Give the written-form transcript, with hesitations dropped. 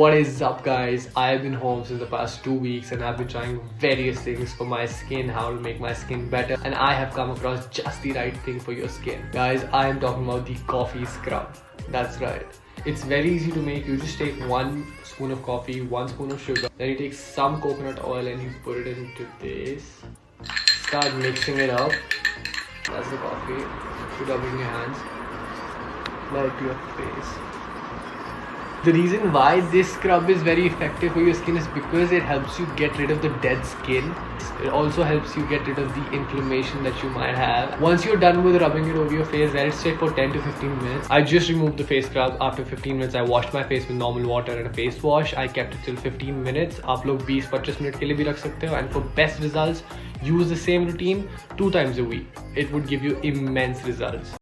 What is up guys, I have been home since the past 2 weeks and I've been trying various things for my skin, how to make my skin better, and I have come across just the right thing for your skin. Guys, I am talking about the coffee scrub. That's right. It's very easy to make. You just take 1 spoon of coffee, 1 spoon of sugar, then you take some coconut oil and you put it into this. Start mixing it up. That's the coffee. Put it up in your hands. Apply it to your face. The reason why this scrub is very effective for your skin is because it helps you get rid of the dead skin. It also helps you get rid of the inflammation that you might have. Once you're done with rubbing it over your face, let it sit for 10 to 15 minutes. I just removed the face scrub. After 15 minutes, I washed my face with normal water and a face wash. I kept it till 15 minutes. आप लोग 20-25 minute के लिए भी रख सकते हो. And for best results, use the same routine 2 times a week. It would give you immense results.